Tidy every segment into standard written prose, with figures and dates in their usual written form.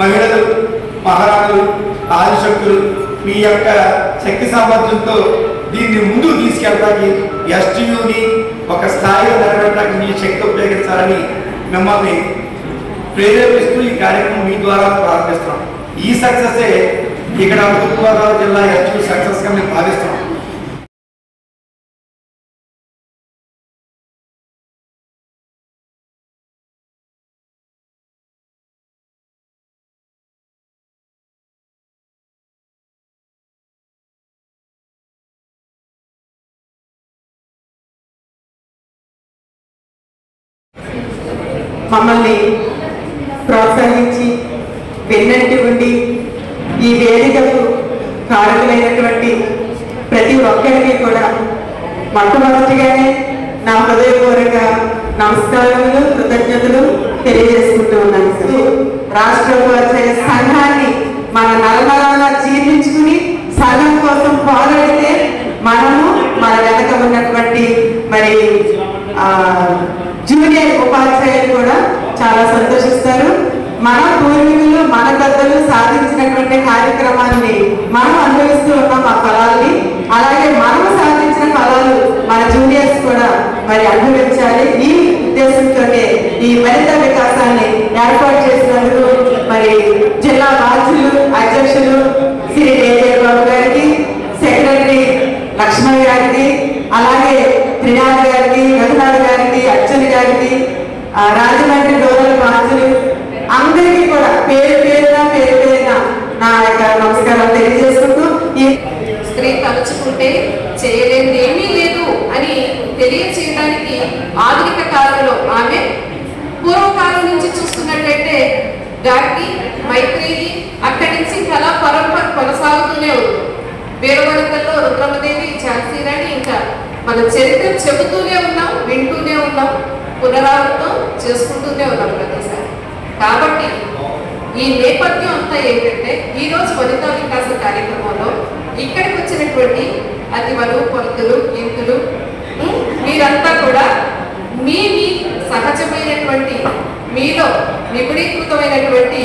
మహిళలు, మహారాణులు, ఆదిశక్తులు మీ యొక్క శక్తి సామర్థ్యంతో దీన్ని ముందుకు తీసుకెళ్ళడానికి ఎస్టీయూని ఒక స్థాయిలో నిలబెట్టడానికి మీ శక్తి ఉపయోగించాలని మిమ్మల్ని ప్రేరేపిస్తూ ఈ కార్యక్రమం మీ ద్వారా ప్రారంభిస్తున్నాం. ఈ సక్సెసే ఇక్కడ తూర్పుగోదావరి జిల్లా ఎస్టీయూ సక్సెస్గా మేము భావిస్తున్నాం. మమ్మల్ని ప్రోత్సహించి వెన్నంటి ఉండి ఈ వేదికకు కారకులైనటువంటి ప్రతి ఒక్కరికి కూడా మొట్టమొదటిగానే నా హృదయపూర్వక నమస్కారములు, కృతజ్ఞతలు తెలియజేసుకుంటూ ఉన్నాను. రాష్ట్ర ఉపాధ్యాయ సంఘాన్ని మన నరనరాల జీర్ణించుకుని సంఘం కోసం పోరాడితే మనము మన వెనక ఉన్నటువంటి మరి జూనియర్ ఉపాధ్యాయులు కూడా చాలా సంతోషిస్తారు. మన పూర్వీకులు, మన పెద్దలు సాధించినటువంటి కార్యక్రమాన్ని మనం అనుభవిస్తూ ఉన్నాం ఆ ఫలాల్ని. అలాగే మనం సాధించిన ఫలాలు మన జూనియర్స్ కూడా మరి అనుభవించాలి. ఈ ఉద్దేశంతోనే ఈ మరింత వికాసాన్ని ఏర్పాటు చేసినందుకు మరి జిల్లా బాధ్యులు, అధ్యక్షులు శ్రీ ఏజయ్ బాబు గారికి, సెక్రటరీ లక్ష్మణ్ గారికి, అలాగే త్రినాథ్ గారికి, రఘునాథ్ గారికి, అర్జున్ గారికి, రాజమండ్రి డోనల్ బాధ్యులు అందరికీ కూడా పేరు పేరున నా యొక్క నమస్కారాలు తెలియజేసుకుంటూ, ఈ స్త్రీ తలుచుకుంటే చేయలేనిది ఏమీ లేదు అని తెలియచేయడానికి ఆధునిక కాలంలో ఆమె పూర్వకాలం నుంచి చూస్తున్నట్లయితే గార్గి, మైత్రేయి, అక్కడి నుంచి కళా పరంపర కొనసాగుతూనే ఉంది. వీరవనితల్లో రుద్రమదేవి, ఝాన్సీరాణి, ఇంకా మన చరిత్ర చెబుతూనే ఉన్నాం, వింటూనే ఉన్నాం, పునరావృతం చేసుకుంటూనే ఉన్నాం ప్రతిసారి. కాబట్టి ఈ నేపథ్యం అంతా ఏంటంటే ఈరోజు వనితా వికాస కార్యక్రమంలో ఇక్కడికి వచ్చినటువంటి అతి వధువు కొడుకులు, ఇంతులు మీరంతా కూడా మీ సహజమైనటువంటి మీలో నిపుణీకృతమైనటువంటి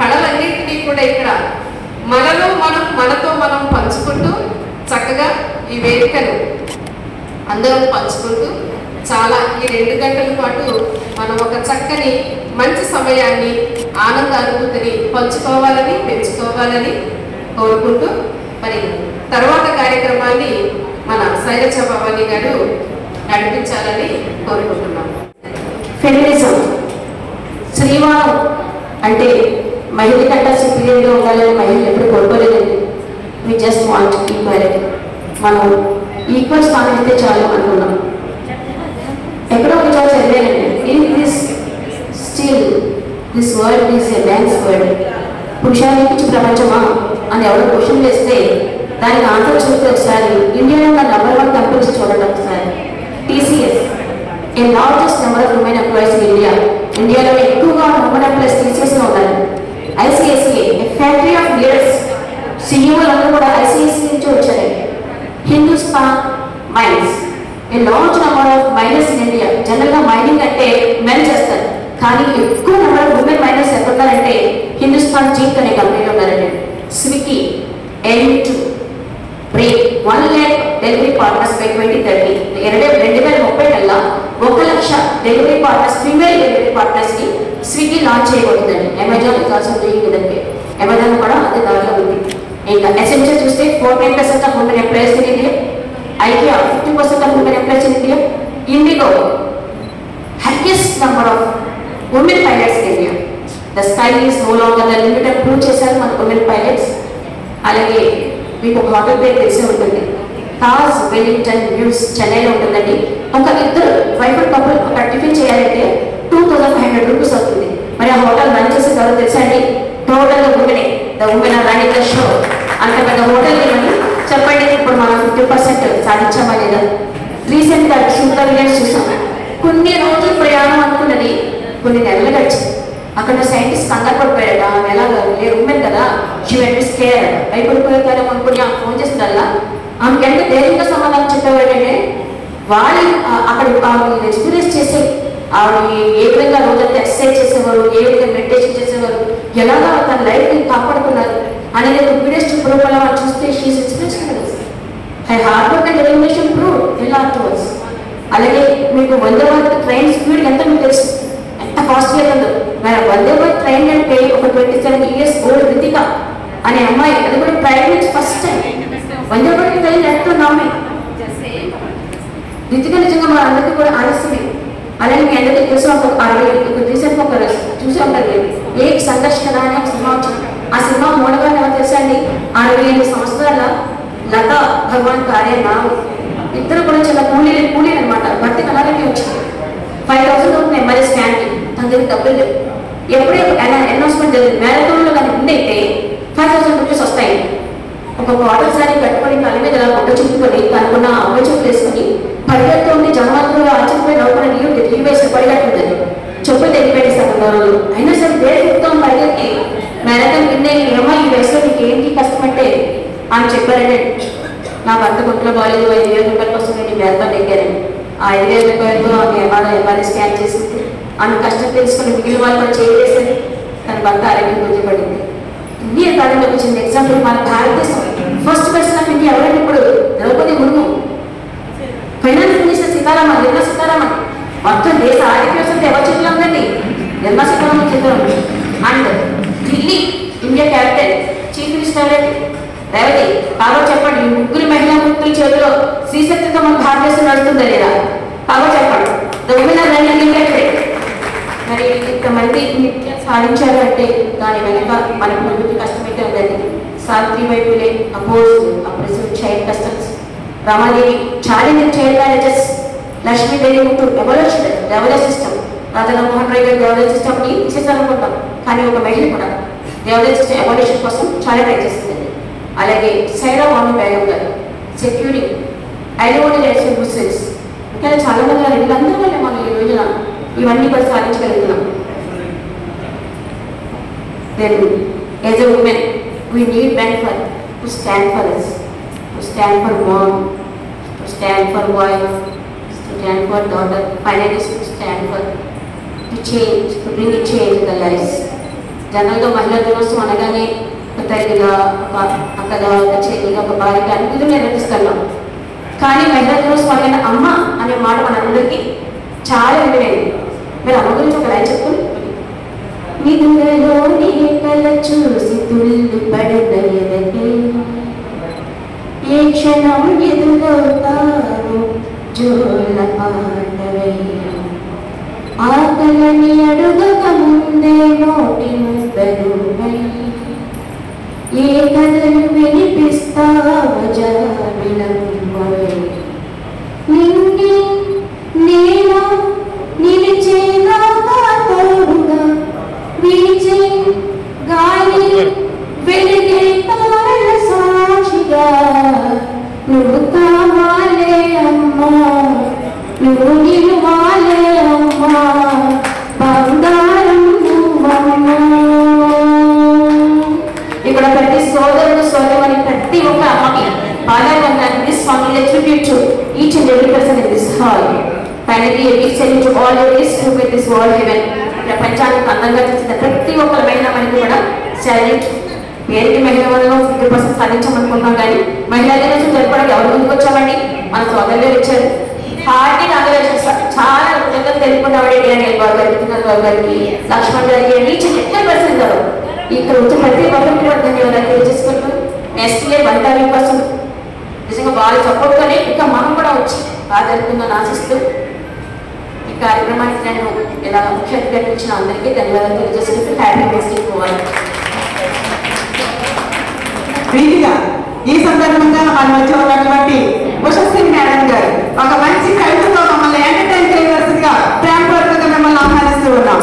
కళలన్నింటినీ కూడా ఇక్కడ మనతో మనం పంచుకుంటూ చక్కగా ఈ వేదికను అందరం పంచుకుంటూ చాలా ఈ 2 గంటల పాటు మనం ఒక చక్కని మంచి సమయాన్ని, ఆనందానుభూతిని పంచుకోవాలని, పెంచుకోవాలని కోరుకుంటూ మరి తర్వాత కార్యక్రమాన్ని మన శైలజ భవాని గారు నడిపించాలని కోరుకుంటున్నాం. ఫెమినిజం శ్రీవారం అంటే మహిళ కంటే సుపీరియర్గా ఉండాలని మహిళలు ఎప్పుడు కోరుకోలేదండి. We just want equality. మనం ఈక్వల్ స్థానం అయితే చాలు అనుకున్నాం. ఎక్కడో ఒక చోట చదివానండి, in this still this world is a man's world. పురుషానికి ప్రపంచమా అని ఎవరో క్వశ్చన్ వేస్తే దానికి ఆన్సర్ చూస్తే ఒకసారి ఇండియాలో ఉన్న నెంబర్ 1 కంపెనీస్ చూడండి ఒకసారి. TCS, a largest number of women employees in India. ఇండియాలో ఎక్కువగా ఉమెన్ ఎంప్లాయీస్ TCSలో ఉన్నారు. ICSA, a factory of leaders, CEOలు అందరూ కూడా ICSA నుంచి వచ్చారు. Hindustan mines, a large number of miners in India. జనరల్గా మైనింగ్ అంటే మెన్ చేస్తారు, కానీ ఎక్కువ నెంబర్ ఆఫ్ ఉమెన్ మైనర్స్ ఎక్కడున్నారంటే హిందుస్థాన్ జీప్ అనే కంపెనీలో ఉన్నారండి. Swiggy, L2, break 1 lakh delivery partners by 2030. 2030 కల్లా 1 లక్ష delivery partners, female delivery partners ని స్విగ్గీ లాంచ్ చేయబోతుందండి. అమెజాన్ ఇస్ ఆల్సో డూయింగ్ ఇదంటే అమెజాన్ కూడా అదే దారిలో ఉంది. ఇంకా ఎసెన్షియల్ చూస్తే 49% of women employees in India. IKEA 50% of women employees in India. IndiGo highest number of women pilots in India. The sky is no longer the limit అని prove చేశారు మన ఉమెన్ పైలట్స్. అలాగే మీకు ఒక హోటల్ పేరు తెలిసే ఉంటుంది, తాజ్ వెల్లింగ్టన్ వ్యూస్, చెన్నైలో ఉంటుందండి. ఒక ఇద్దరు వైఫ్ అండ్ కపుల్ ఒక టిఫిన్ చేయాలంటే 2500 రూపీస్ అవుతుంది. మరి ఆ హోటల్ రన్ చేసే ఎవరు తెలుసా అండి? టోటల్గా ఉమెనే. The women are running the show. అంత పెద్ద హోటల్ ఏమని చెప్పండి. ఇప్పుడు మనం 50% సాధించామా లేదా? రీసెంట్గా షూటర్ విలేజ్ చూసాం. కొన్ని రోజులు ప్రయాణం అనుకున్నది కొన్ని నెలలు గడిచింది. అక్కడ సైంటిస్ట్ కంగారు పడిపోయాడు. ఆమె ఎలాగా ఉమెన్ కదా, షీ వెంట్ టు స్కేర్, భయపడిపోయారు అనుకుని ఆమె ఫోన్ చేస్తుందల్లా ఆమెకి ఎంత ధైర్యంగా సమాధానం చెప్పేవాడంటే వాళ్ళు అక్కడ ఎక్స్పీరియన్స్ చేసే ఆవిడ ఏ విధంగా రోజంతా ఎక్సర్సైజ్ చేసేవారు, ఏ విధంగా మెడిటేషన్ చేసేవారు, ఎలాగా తన లైఫ్ని కాపాడుకున్నారు అనేది ఒక వీడియోస్ రూపంలో వాళ్ళు చూస్తే she's inspirational. High hard work and determination prove ఎలా ఆఫ్టర్వర్డ్స్. అలాగే మీకు వందే భారత్ ట్రైన్ స్పీడ్ ఎంత మీకు తెలుసు, ఎంత కాస్ట్లీ ఉందో. మరి వందే భారత్ ట్రైన్ అంటే ఒక 27 years ఓల్డ్ రితిక అనే అమ్మాయి, అది కూడా ట్రైన్ నుంచి first time Vande Bharat train ఎక్కుతున్నామే. Ritika నిజంగా మన అందరికీ కూడా ఆలస్యమే. అలాగే మీ అందరికీ తెలుసు రీసెంట్ ఒక చూసి ఉంటుంది ఏ సంఘర్షణ అనే ఒక సినిమా వచ్చింది. ఆ సినిమా మూడగానే ఎవరు తెలుసా అండి, 65 సంవత్సరాల లతా భగవాన్ కార్య నావు ఇద్దరు కూడా చాలా కూలీలు అనమాట. భర్తకి అలాగే వచ్చింది 5,000 అవుతుంది ఎంఆర్ఐ స్కాన్కి. తన దగ్గర డబ్బులు లేవు. ఎప్పుడే అనౌన్స్మెంట్ జరిగింది మ్యారథాన్లో కానీ ముందైతే 5,000 రూపీస్ వస్తాయి. ఒక వాటర్ సారీ కట్టుకొని కళ్ళ మీద ఇలా గుడ్డ చుట్టుకొని తనకున్న అమ్మ చెప్పులు వేసుకొని పరిగెడుతూ ఉండి జనమాత్రంలో ఆచరిపోయి లోపల నీళ్ళు వేసి పరిగెట్టుందని చెప్పులు తెగిపెట్టేస్తారు రోజు. అయినా సరే వేరే చెప్తాం పరిగెత్తి మ్యారథాన్ విన్నే ఏమో ఈ వయసులో నీకు ఏంటి కష్టం అంటే అని చెప్పారంటే, నాకు అంత గుంట్లో బాగాలేదు 5,000 రూపాయల కోసం నేను మ్యారథాన్ ఎక్కారండి. ఆ 5,000 రూపాయలతో ఎంఆర్ఐ స్కాన్ చేసింది. ఆమె కష్టం తెలుసుకుని మిగిలిన వాళ్ళు కూడా చేసేది. తన భర్త ఆరోగ్యం గుర్తుపడింది. ఇండియా కాలంలోకి వచ్చింది ఎగ్జాంపుల్. మన భారతదేశం ఫస్ట్ పర్సన్ ఆఫ్ ఇండియా ఎవరైనా ఇప్పుడు ద్రౌపది ముర్ము, ఫైనాన్స్ మినిస్టర్ సీతారామన్, నిర్మలా సీతారామన్, మొత్తం దేశ ఆర్థిక వ్యవస్థ ఎవరు చేతిలో ఉందండి, నిర్మలా సీతారామన్ చేతిలో ఉంది. And Delhi India capital chief minister Revathi. కాబట్టి చెప్పండి, ఈ ముగ్గురు మహిళా ముక్తుల చేతిలో శ్రీశక్తితో మన భారతదేశం నడుస్తుందా లేదా? కాబట్టి చెప్పండి, the women are running India today. మరి ఇంతమంది నిత్యం సాధించారు అంటే దాని వెనక మనకు ముందుకు కష్టమైతే ఉందండి. Savitribai Phule oppose oppressive child customs, Ramadevi challenging child marriages, Lakshmidevi Muthu evolutionary develop system, Raja Mohan Roy గారు డెవలప్ సిస్టమ్ని తీసేసారనుకుంటాం, కానీ ఒక మహిళ కూడా డెవలప్ సిస్టమ్ ఎవల్యూషన్ కోసం చాలా ట్రై చేస్తుంది. అలాగే సైరా బాను బేగం గారు సెక్యూరింగ్ ఐడియోని రైట్స్ ఫర్ ముస్లిమ్స్, ఇంకా చాలా మంది గారు వీళ్ళందరూ వల్లే మనం ఈ రోజున ఇవన్నీ కూడా సాధించగలుగుతున్నాం. Then as a women we need men to stand for us, to stand for mom, to stand for wife, to stand for daughter, finally to stand for to change, to bring a change in the lives. జనరల్గా మహిళా దినోత్సవం అనగానే ఒక తల్లిగా, ఒక అక్కగా, ఒక చెల్లిగా, ఒక భార్యగా అన్ని నిర్వహిస్తున్నాం. కానీ మహిళా దినోత్సవం అనగానే అమ్మ అనే మాట మనందరికీ చాలా విలువైంది. మీరు అమ్మ గురించి ఒక లైన్ చెప్పుకుని, నిదురలోని కల చూసి తుల్లి పడదయదకే, ఏ క్షణం ఎదురవుతారు జోల పాటవై, ఆకలని అడుగక ముందే నోటి ముద్దలువై, ఏ కథలు వినిపిస్తావో జాబిలమ్మవై, నిన్నే నేను నిలిచేగా తోడుగా, వీచే గాలి వెలిగే తార సాక్షిగా, నువ్వు కావాలే అమ్మా, నువ్వు నిలవాలే అమ్మా, బంగారం నువ్వమ్మా. ఇక్కడ ప్రతి సోదరుడు సోదరుని ప్రతి ఒక్క అమ్మకి పాదాబంధాన్ని this family attribute to each and every person in this hall. Finally, a big salute to all the ladies who made this world heaven. ప్రపంచానికి అందంగా చేసిన ప్రతి ఒక్కరి మహిళ మనకి కూడా సాల్యూట్. పేరుకి మహిళ వల్ల 50% సాధించామనుకుంటున్నాం, కానీ మహిళా దినోత్సవం జరపడానికి ఎవరు ముందుకు వచ్చామండి? మన సోదరులే వచ్చారు. హార్టీ కంగ్రాచులేషన్స్, చాలా కృతజ్ఞతలు తెలుపుకున్నామండి డిఎన్ఎల్ బాబు గారికి, బాబు గారికి, లక్ష్మణ్ గారికి, రీచ్ 100% గారు ఇక్కడ వచ్చి ప్రతి ఒక్కరికి కూడా ధన్యవాదాలు తెలియజేసుకుంటూ నెక్స్ట్ ఇయర్ 1,000% నిజంగా బాగా సపోర్ట్గానే ఇంకా మనం కూడా వచ్చి బాగా జరుగుతుందని ఆశిస్తూ ఈ కార్యక్రమానికి నేను ఇలా ముఖ్య అతిథిగా ఇచ్చిన అందరికీ ధన్యవాదాలు తెలియజేసుకుంటూ హ్యాపీ ఫెస్టివల్ పోవాలి. ప్రీతిగా ఈ సందర్భంగా మన మధ్య ఉన్నటువంటి ఉషశ్రీ మేడం గారు ఒక మంచి కవితతో మమ్మల్ని ఎంటర్టైన్ చేయవలసిందిగా ప్రేమపూర్వకంగా మిమ్మల్ని ఆహ్వానిస్తూ ఉన్నాం.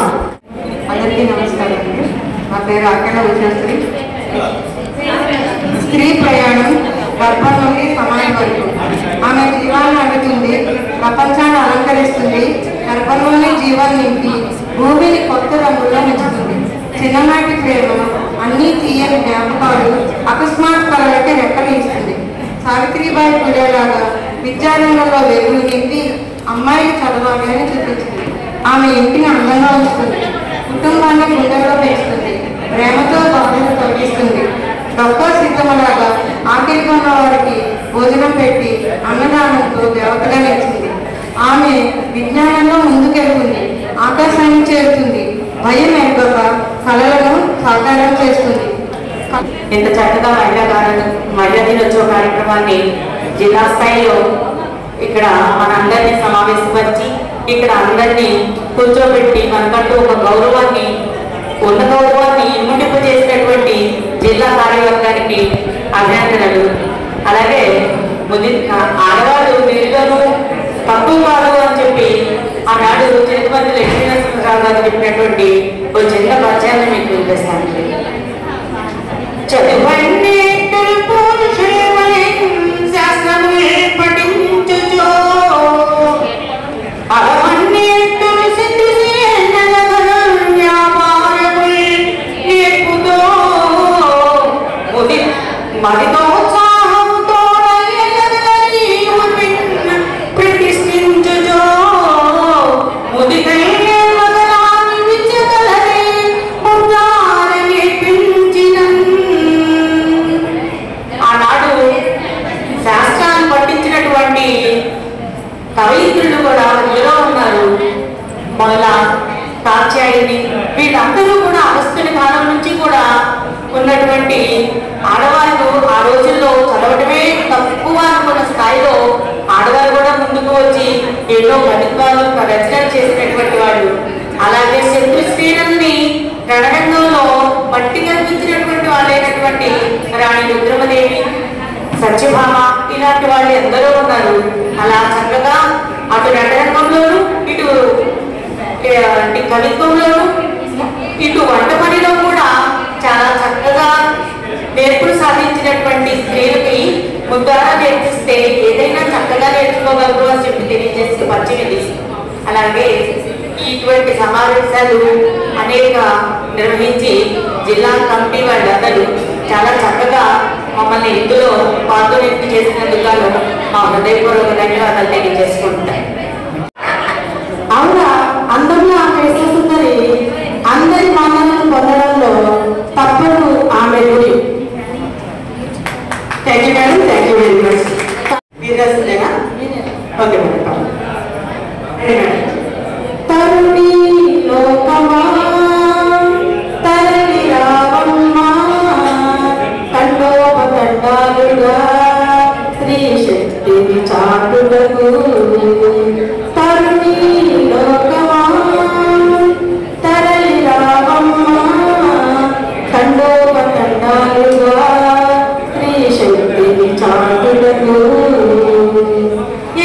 అందరికీ నమస్కారం. నా పేరు అక్కల ఉషశ్రీ. స్త్రీ ప్రయాణం గర్భం నుండి సమానం వరకు ఆమె జీవాన్ని అడుగుతుంది, ప్రపంచాన్ని అలంకరిస్తుంది, గర్భంలోని జీవాన్ని నింపి భూమిని కొత్త రంగుల్లో నించుతుంది. చిన్ననాటి ప్రేమ, అన్నీ తీయని జ్ఞాపకాలు, అకస్మాత్ కళలకి రెక్కలు ఇస్తుంది. సావిత్రిబాయి పూలేలాగా విద్యారంగంలో వెలుగులు నింపి అమ్మాయికి చదవాలి అని చూపించింది. ఆమె ఇంటిని అందంగా ఉంచుతుంది, కుటుంబాన్ని గుండెల్లో పెంచుతుంది, ప్రేమతో బాధను తొలగిస్తుంది. డాక్టర్ సీతమ్మలాగా ఆకలిగా ఉన్న వారికి భోజనం పెట్టి అన్నదానంతో దేవతగా నిలిచింది. ఆమె విజ్ఞానంలో ముందుకెళ్తుంది, ఆకాశాన్ని చేరుతుంది, భయం ఎరుగక కళలను సాకారం చేస్తుంది. ఇంత చక్కగా మహిళా దినోత్సవ కార్యక్రమాన్ని జిల్లా స్థాయిలో ఇక్కడ మనందరినీ సమావేశపరిచి ఇక్కడ అందరినీ కూర్చోబెట్టి మనకంటూ ఒక గౌరవాన్ని ఉన్న గౌరవాన్ని ఇనుమడింపు చేసినటువంటి జిల్లా కార్యవర్గానికి అభినందనలు. అలాగే ఆడవాళ్ళు వీరిలోనూ తక్కువ కాదు అని చెప్పి ఆనాడు చిరుపతి లక్ష్మీనరసింహరావు గారు చెప్పినటువంటి ఒక చిన్న పద్యాన్ని మీకు వినిపిస్తాను. చదువన్నీ పఠించుచో అవన్నీ మదితో ఉత్సాహంతో ప్రతిష్ఠించుచో ముదికై మగలాన్ని విచ్చగలరే పుట్టారని పెంచిన. ఆనాడు శాస్త్రాన్ని పట్టించినటువంటి కవయిత్రులు కూడా ఇందులో ఉన్నారు. మొదల కాత్యాయని వీళ్ళందరూ కూడా అగస్తుని కాలం నుంచి కూడా ఉన్నటువంటి ఆడవాళ్ళు ఆ రోజుల్లో చదవటమే తక్కువ అనుకున్న స్థాయిలో ఆడవారు కూడా ముందుకు వచ్చి ఎన్నో కవిత్వాలు రచనలు చేసినటువంటి వాళ్ళు. అలాగే శత్రు శ్రీరంని రణరంగంలో మట్టి కల్పించినటువంటి వాళ్ళైనటువంటి రాణి రుద్రమదేవి, సత్యభామ ఇలాంటి వాళ్ళు ఎందరో ఉన్నారు. అలా చక్కగా అటు రణరంగంలోను ఇటు కవిత్వంలోను ఇటు వంట పనిలో కూడా చాలా చక్కగా నేర్పులు సాధించినటువంటి స్త్రీలకి ముద్దారా నేర్పిస్తే ఏదైనా చక్కగా నేర్చుకోగలరు అని చెప్పి తెలియజేసి పచ్చిమిది. అలాగే ఇటువంటి సమావేశాలు అనేక నిర్వహించి జిల్లా కమిటీ వాళ్ళందరూ చాలా చక్కగా మమ్మల్ని ఇందులో పాల్గొనేట్టు చేసినందుకు మా హృదయపూర్వక ధన్యవాదాలు తెలియజేసుకుంటారు. అవునా, అందంలో ఆమె విశ్వసుందరి అందరి మన్ననలను పొందడంలో తప్పదు ఆమె గురి. Thank you madam, thank you very much. వీరసులేనా? Okay madam. తరుణి లోకమా తరలి రావమ్మా తండోపతండాలుగా స్త్రీ శక్తిని చాటులకు. తరుణి లోకమా తరలి రావమ్మా తండోపతండాలుగా స్త్రీ శక్తిని చాటులకు.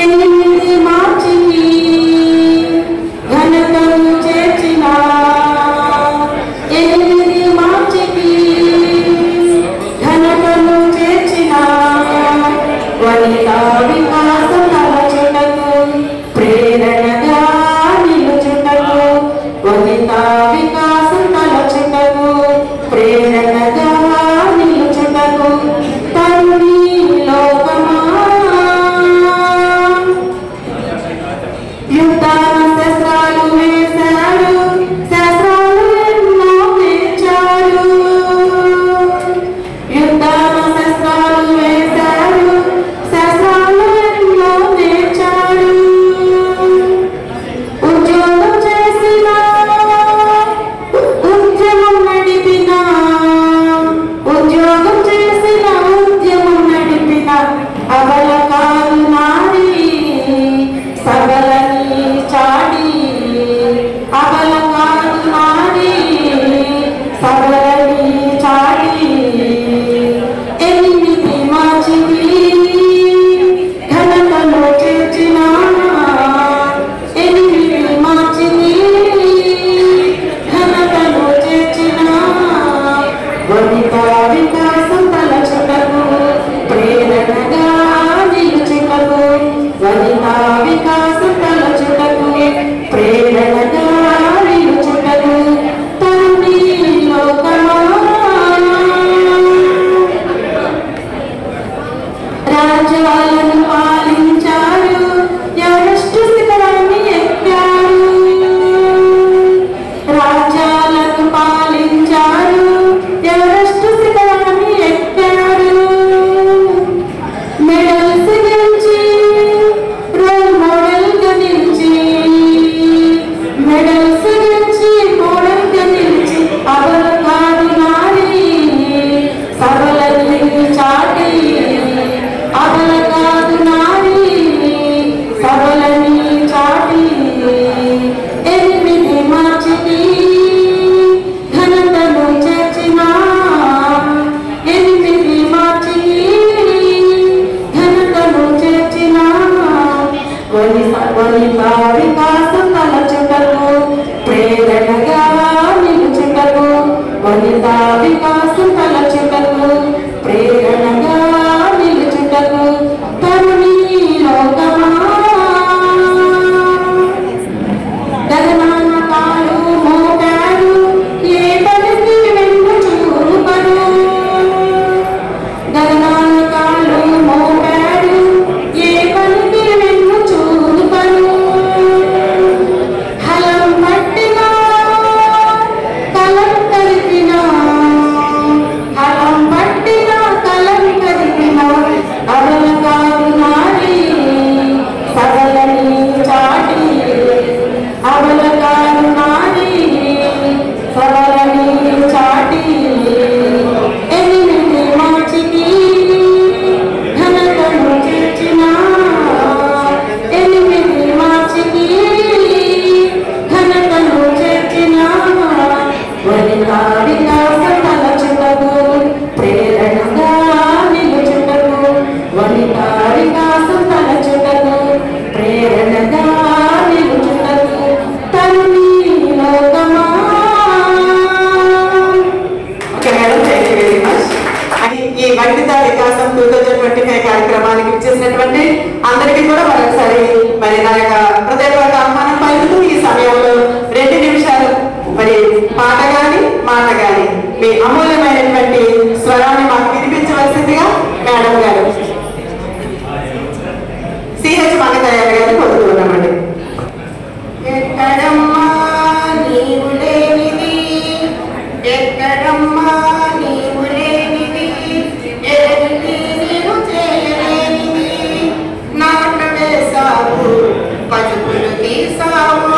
ఎనిమిది వనితా వికాసం తలచుటకు ప్రేరణగా నిలుచుటకు వనితా వికాసం తలచుటకు ప్రేరణగా నిలుచుటకు తరుణీ లోకమా గగనాకాలు మోపాడు ఏ పనికి వెన్ను చూపడు గగనాకాలు మోపాడు ఏ పనికి వెన్ను చూపడు హలం పట్టినా కలం కలిపినా హలం పట్టినా కలం కలిపినా అవల కాదు నాడి సగలని చాటి అవల కాదు నాడి సగలని చాటి ఎనిమిది మార్చికి ఘనతను చేర్చిన ఎనిమిది మార్చికి ఘనతను చేర్చిన వనితా వికాసం తలచుటకు ప్రేరణగా నిలుచుటకు వనితా వికాసం తలచుటకు ప్రేరణగా నిలుచుటకు తరుణీ లోకమా. Okay madam, thank you very much. అని ఈ వనితా వికాసం 2025 కార్యక్రమానికి ఇచ్చేసినటువంటి అందరికీ కూడా మరొకసారి మరి నా యొక్క హృదయపూర్వక ఆహ్వానం పలుకుతూ ఈ సమయంలో 2 నిమిషాలు మరి పాట గాని మాట గాని మీ అమూల్యమైనటువంటి స్వరాన్ని మాకు వినిపించవలసిందిగా మేడం గారు సిహెచ్ మంగతయ్య గారు కోరుతున్నామండి. ఎక్కడమ్మా నీవు లేనిది ఎక్కడమ్మా నీవు లేనిది ఏమిటి నీవు చేయలేనిది నాట వేసావు పలుకులు తీసావు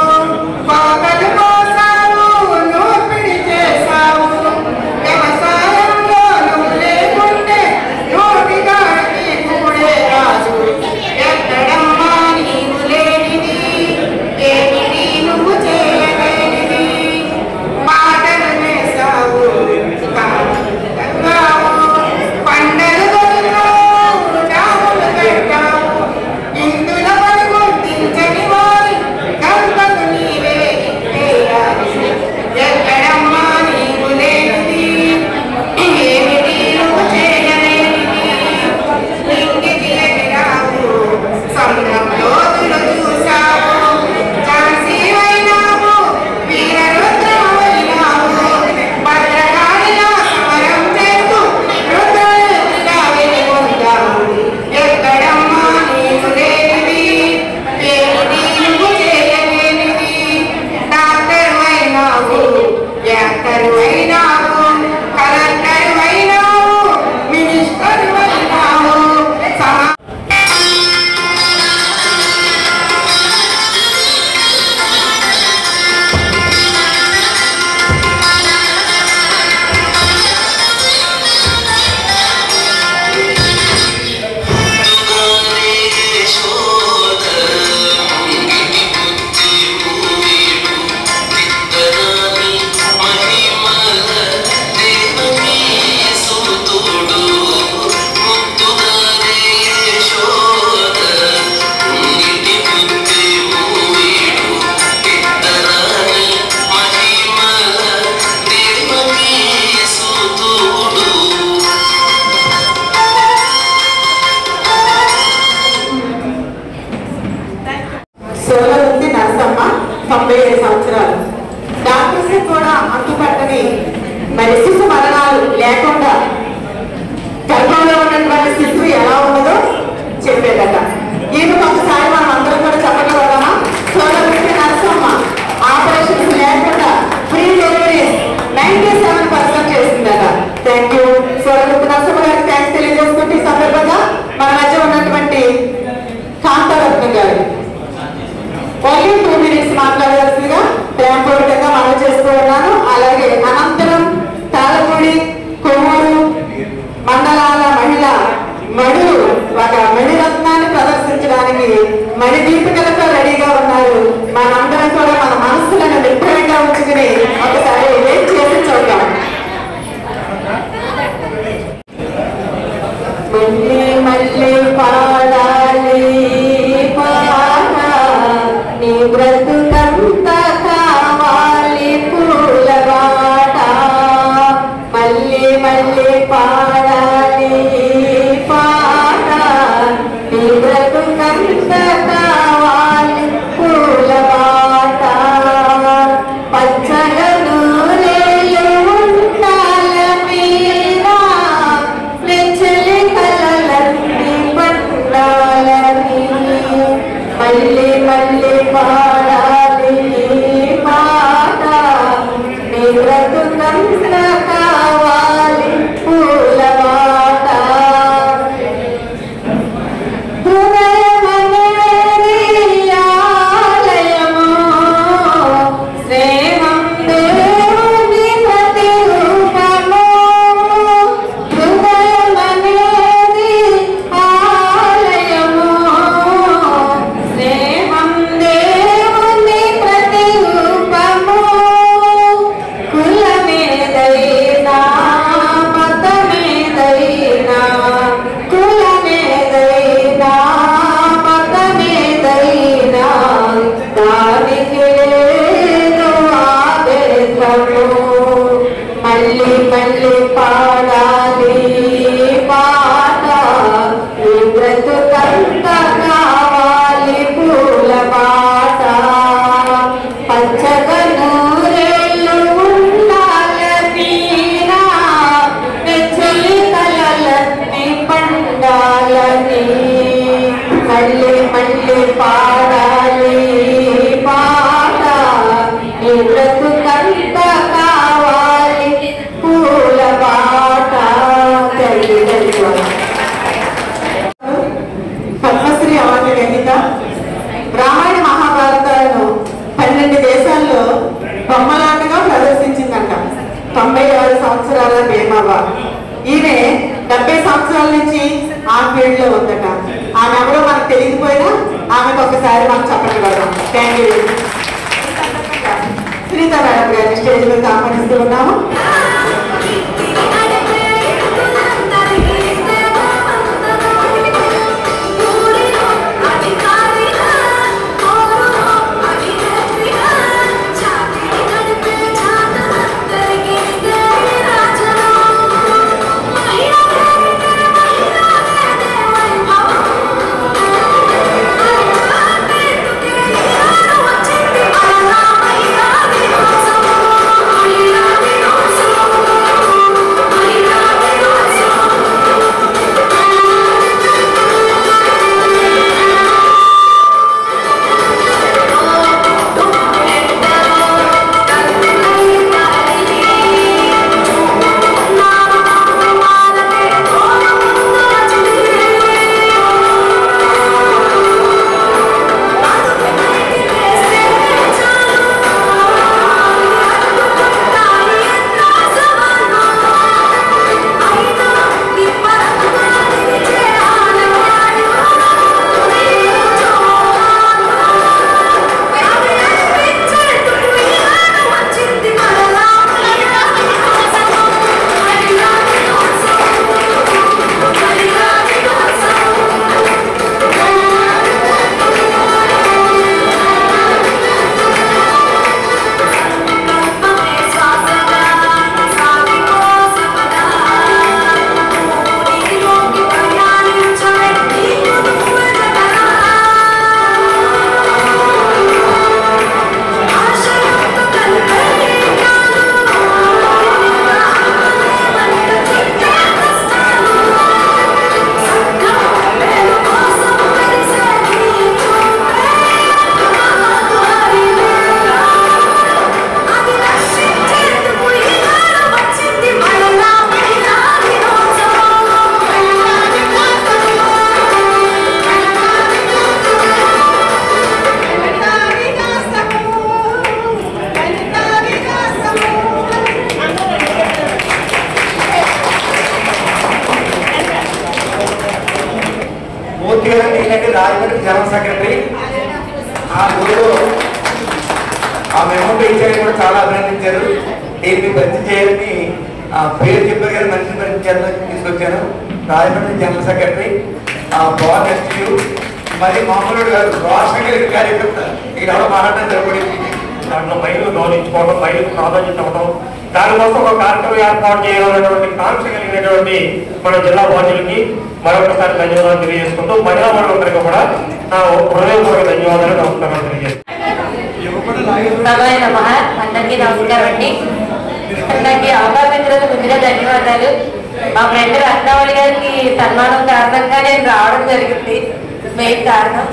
పాకలు కోసావు నూపిడి చేసావు వ్యవసాయంలో నువ్వు లేకుంటే నోటిగా కూడే రాజు ఎక్కడమ్మా నీవు లేనిది ఏమిటి నువ్వు చేయలేనిది పాటలు వేసావు కన్నావు పండలు దొరికావు డాములు పెట్టావు ఇందుల పడి గుర్తించని వారి గంపకు నీవే వేయాలి ఎక్కడమ్మా నీవు లేనిది ఏమిటి నువ్వు చేయలేనిది ఇంటికి ఎగిరావు సంద్రంలో చూసావు ఝాన్సీ అయినావు వీరరుద్రమైనావు భద్రకాళిలా సమరం చేస్తూ రుద్రరుద్రగా వెలుగొందావు ఎక్కడమ్మా నీవు లేనిది ఏమిటి నువ్వు చేయలేనిది డాక్టర్ అయినావు యాక్టర్ అయినావు కలెక్టర్ అయినావు మినిస్టర్ అయినావు సోలవృత్తి నరసమ్మ 97 సంవత్సరాలు. డాక్టర్స్ కూడా అంతుపట్టని మరి శిశు మరణాలు లేకుండా గర్భంలో ఉన్నటువంటి శిశువు ఎలా ఉన్నదో చెప్పేదట. ఈమెకు ఒకసారి మనం అందరం కూడా చెప్పగలమా? సోలవృత్తి నరసమ్మ ఆపరేషన్స్ లేకుండా ఫ్రీ డెలివరీస్ 97% చేసిందట. థ్యాంక్ యూ సోలవృత్తి నరసమ్మ గారికి థ్యాంక్స్ తెలియజేసుకుంటే ఈ సందర్భంగా మన మధ్య ఉన్నటువంటి కాంతారత్న గారు ఓన్లీ 2 minutes మాట్లాడవలసిందిగా ప్రేమపూర్వకంగా మనవి చేస్తూ ఉన్నాను. అలాగే అనంతరం తాళపూడి కొమ్మూరు మండలాల మహిళ మడులు ఒక మణిరత్నాన్ని ప్రదర్శించడానికి మణి దీపికలతో రెడీగా ఉన్నారు. మనందరం కూడా మన మనస్సులను నిబ్బరంగా ఉంచుకుని ఒకసారి వెయిట్ చేసి చూద్దాం. మళ్ళీ మళ్ళీ పాడాలి పాడాలి మళ్ళీ పాడాలి పాట నీ బ్రతుకంత కావాలి పూల బాట హృదయమనేది ఆలయము స్నేహం దేవుని ప్రతిరూపము హృదయమనేది ఆలయము స్నేహం దేవుని ప్రతిరూపము కులమేదైనా మతమేదైనా కులమేదైనా మతమేదైనా దానికి లేదు ఆవేదము మళ్ళీ మళ్ళీ పాడాలి పాట నీ బ్రతుకంత కావాలి పూల బాట పచ్చగా నూరేళ్ళు ఉండాలని నెచ్చలి కలలన్నీ పండాలని మళ్ళీ మళ్ళీ పాడాలి పాట నీ బ్రతుకంత కావాలి పూల బాట పద్మశ్రీ అవార్డు గ్రహీత రామాయణ మహాభారతాలను 12 దేశాల్లో బొమ్మలాటగా ప్రదర్శించిందంట 96 సంవత్సరాల భీమవ్వ ఈమె 70 సంవత్సరాల నుంచి ఆ ఫీల్డ్ లో ఉందట ఆమె ఎవరో మనకు తెలియకపోయినా ఆమెకు ఒకసారి మనం చెప్పగలం థ్యాంక్ యూ సునీత మేడం గారిని స్టేజ్ మీద ఆహ్వానిస్తూ ఉన్నాము రాజమండ్రి జనరల్ సెక్రటరీ ఆ గురువు ఆ మెమో ఇచ్చారు కూడా చాలా అభినందించారు దీన్ని పరిచయం చేయాలని పేరు చెప్పారు కానీ మనిషి పరిచయం తీసుకొచ్చాను Rajahmundry general secretary ball SEO మరి మామూలు గారు రాష్ట్ర కార్యకర్త ఇక్కడ ఎవరో మాట్లాడడం జరగబడింది దాంట్లో మహిళలు గౌరవించుకోవడం మహిళలకు ప్రాధాన్యత ఇవ్వడం దానికోసం ఒక కార్యక్రమం ఏర్పాటు చేయాలనేటువంటి కాంక్ష కలిగినటువంటి మన జిల్లా బాధ్యులకి మరొకసారి ధన్యవాదాలు తెలియజేసుకుంటూ మహిళా మండలందరికీ కూడా నా హృదయపూర్వక ధన్యవాదాలు నమస్కారాలు తెలియజేస్తాను. అందరికీ నమస్కారం అండి. అందరికీ అవకాశం ఇచ్చినందుకు ముందుగా ధన్యవాదాలు. మా ఫ్రెండ్ రత్నావళి గారికి సన్మానం కారణంగా నేను రావడం జరిగింది. మెయిన్ కారణం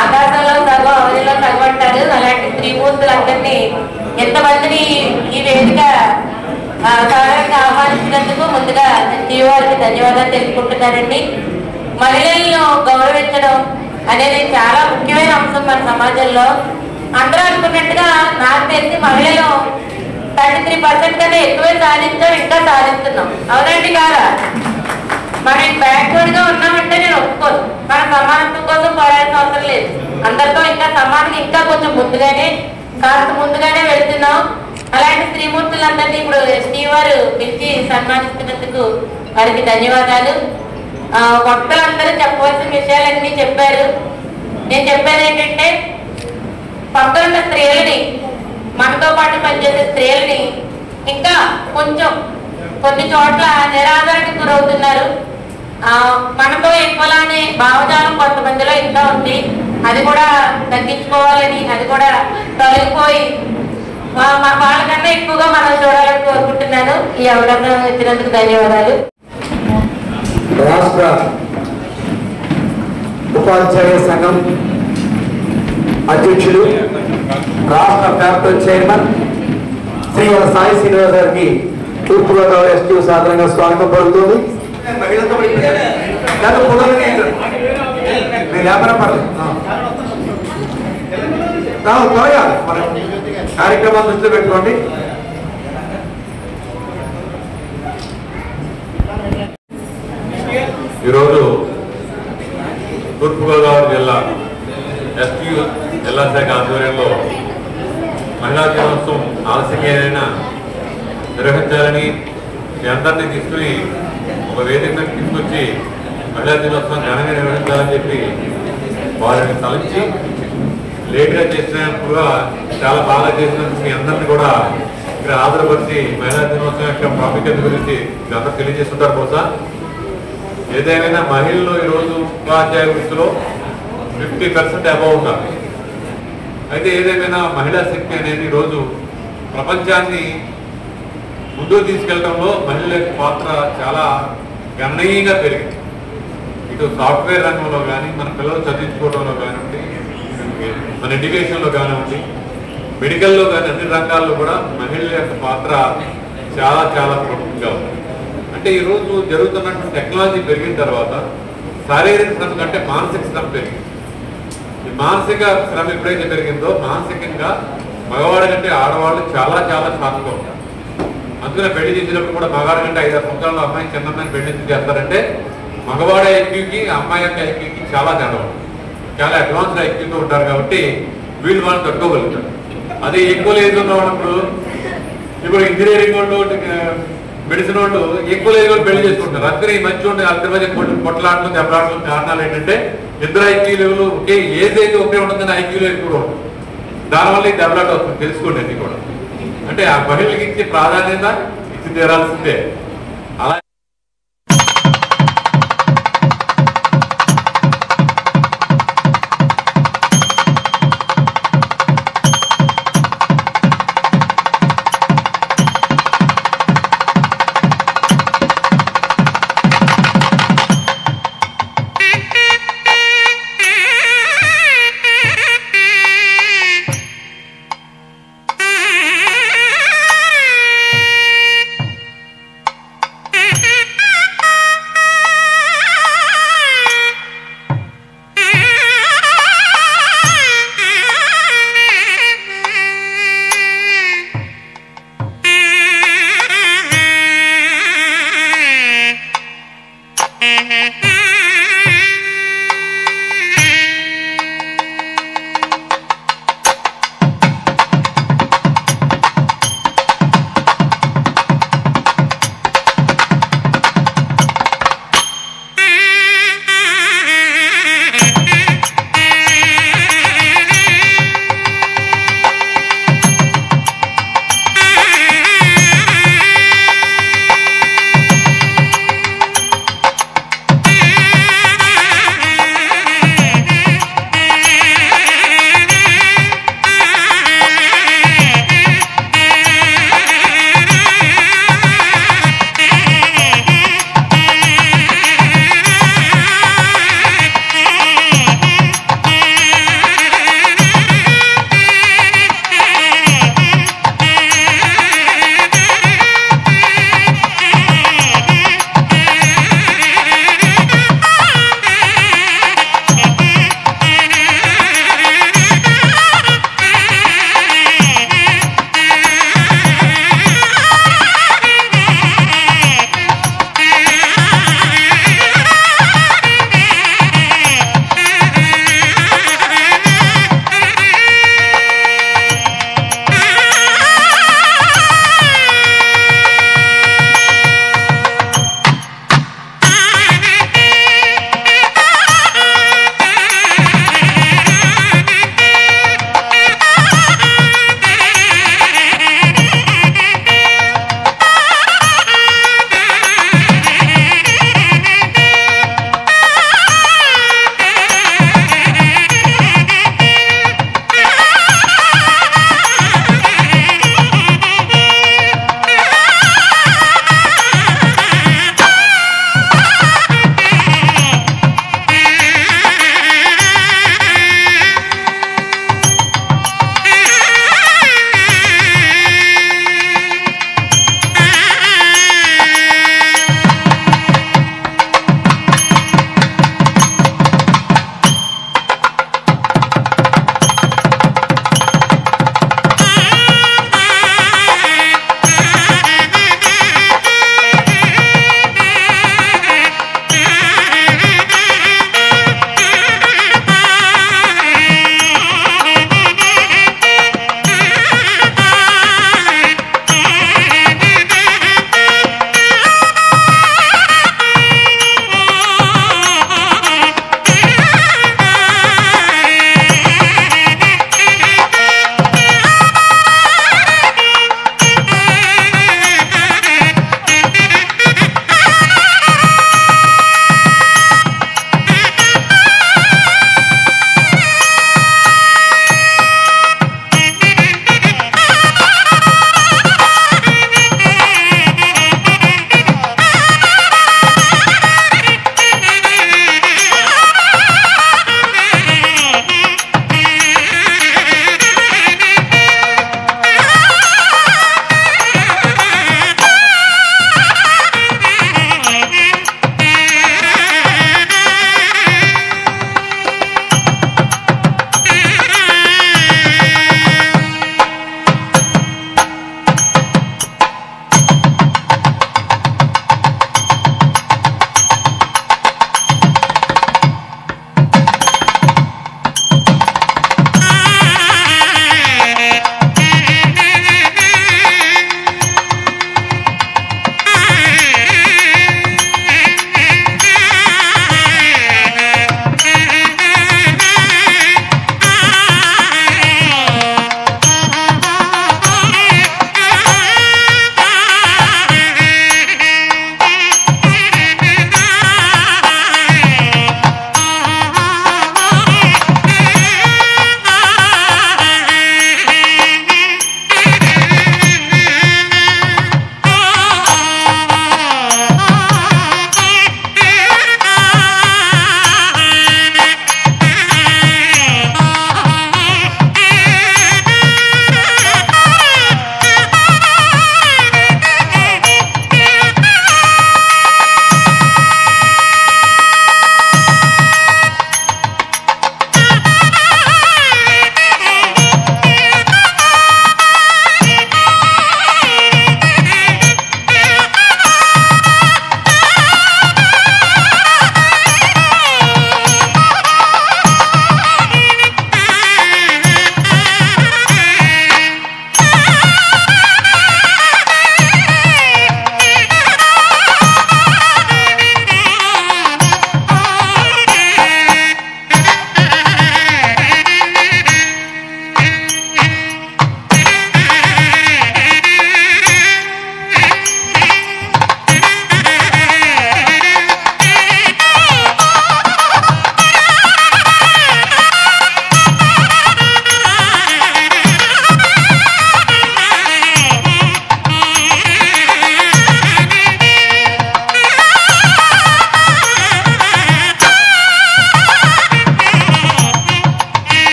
ఆకాశంలో సగం అవధిలో సగం అంటారు. అలాంటి త్రిమూర్తులందరినీ ఎంతమందిని ఈ వేదిక సాధారణంగా ఆహ్వానించినందుకు ముందుగా జీవారికి ధన్యవాదాలు తెలుపుకుంటున్నారండి. మహిళలను గౌరవించడం అనేది చాలా ముఖ్యమైన అంశం మన సమాజంలో. అందరూ అనుకున్నట్టుగా నాకు తెలిసి మహిళలు 33% కన్నా ఎక్కువే సాధించాం, ఇంకా సాధిస్తున్నాం. అవునండి కాదా? మనం బ్యాక్వర్డ్ గా ఉన్నామంటే నేను ఒప్పుకోను. మన సమానత్వం కోసం పోరాడాల్సిన అవసరం లేదు. అందరితో ఇంకా సమానంగా ఇంకా కొంచెం కాస్త ముందుగానే వెళ్తున్నాం. అలాంటి శ్రీమూర్తులందరినీ ఇప్పుడు ఎస్టీ వారు పిలిచి సన్మానిస్తున్నందుకు వారికి ధన్యవాదాలు. భక్తులందరూ చెప్పవలసిన విషయాలన్నీ చెప్పారు. నేను చెప్పేది ఏంటంటే, పక్కన ఉన్న స్త్రీలని, మనతో పాటు పనిచేసే స్త్రీలని ఇంకా కొంచెం కొన్ని చోట్ల నిరాదరణకు గురవుతున్నారు. మనతో ఎక్కువలానే భావజాలం కొంతమందిలో ఇంకా ఉంది. అది కూడా తగ్గించుకోవాలని, అది కూడా తొలగిపోయి వాళ్ళకన్నా ఎక్కువగా మనం చూడాలని కోరుకుంటున్నాను. ఈ అవకాశం ఇచ్చినందుకు ధన్యవాదాలు. రాష్ట్ర ఉపాధ్యాయ సంఘం అధ్యక్షులు, రాష్ట్ర క్యాపిటల్ చైర్మన్ శ్రీ సాయి శ్రీనివాస్ గారికి తూర్పుగోదావరి ఎస్టీ సాధారణంగా స్వాగతం పలుకుతుంది. త్వరగా మన కార్యక్రమాలు దృష్టిలో పెట్టుకోండి. ఈరోజు తూర్పుగోదావరి జిల్లా ఎస్టీ జిల్లా శాఖ ఆధ్వర్యంలో మహిళా దినోత్సవం ఆలస్యంగా నిర్వహించాలని మీ అందరినీ తీసుకుని ఒక వేదిక తీసుకొచ్చి మహిళా దినోత్సవం ఘనంగా నిర్వహించాలని చెప్పి వారిని తలంచి లేట్గా చేసినప్పుడు చాలా బాగా చేసినందుకు మీ అందరినీ కూడా ఇక్కడ ఆదరపరిచి మహిళా దినోత్సవం యొక్క ప్రాముఖ్యత గురించి అందరూ తెలియజేస్తుంటారు. బహుశా ఏదేమైనా మహిళలు ఈరోజు ఉపాధ్యాయ వృత్తిలో 50% అబౌవ్ ఉన్నారు. అయితే ఏదేమైనా మహిళా శక్తి అనేది ఈరోజు ప్రపంచాన్ని ముందుకు తీసుకెళ్లడంలో మహిళల యొక్క పాత్ర చాలా గణనీయంగా పెరిగింది. ఇటు సాఫ్ట్వేర్ రంగంలో కానీ, మన పిల్లలు చదివించుకోవడంలో కానివ్వండి, మన ఎడ్యుకేషన్లో కానివ్వండి, మెడికల్లో కానీ, అన్ని రంగాల్లో కూడా మహిళల యొక్క పాత్ర చాలా చాలా ప్రముఖంగా ఉంది. అంటే ఈరోజు జరుగుతున్నటువంటి టెక్నాలజీ పెరిగిన తర్వాత శారీరక శ్రమ కంటే మానసిక శ్రమ పెరిగింది. ఈ మానసిక శ్రమ ఎప్పుడైతే పెరిగిందో మానసికంగా మగవాడి కంటే ఆడవాళ్ళు చాలా చాలా స్ట్రాంగ్గా ఉంటారు. అందుకనే పెళ్లి చేసినప్పుడు కూడా మగవాడి కంటే 5 సంవత్సరాల అమ్మాయి చిన్న అమ్మాయిని పెళ్లి ఎందుకు చేస్తారంటే మగవాడి ఐక్యూకి అమ్మాయి యొక్క ఐక్యూకి చాలా తేడా ఉంటుంది. చాలా అడ్వాన్స్డ్ ఐక్యూతో ఉంటారు కాబట్టి వీళ్ళు వాళ్ళని తట్టుకోగలుగుతారు. అదే ఈక్వల్ ఏజ్ ఉన్న వాళ్ళప్పుడు ఇప్పుడు ఇంజనీరింగ్ వాళ్ళు, మెడిసిన్ వాళ్ళు ఈక్వల్ ఏజ్ వాళ్ళు పెళ్లి చేసుకుంటారు. అందుకని ఈ మంచి ఉండే అందరి మధ్య కొట్లాటలు దెబ్బలాటలు కారణాలు ఏంటంటే ఇద్దరు ఐక్యూ లెవెల్ ఒకే ఏజ్ అయితే ఒకే ఉంటుందని ఐక్యూ లెవెల్ కూడా ఉంటుంది. దానివల్ల ఈ దెబ్బలాట వస్తుంది. తెలుసుకోండి అన్ని కూడా. అంటే ఆ మహిళలకి ఇచ్చే ప్రాధాన్యత ఇచ్చి తీరాల్సిందే.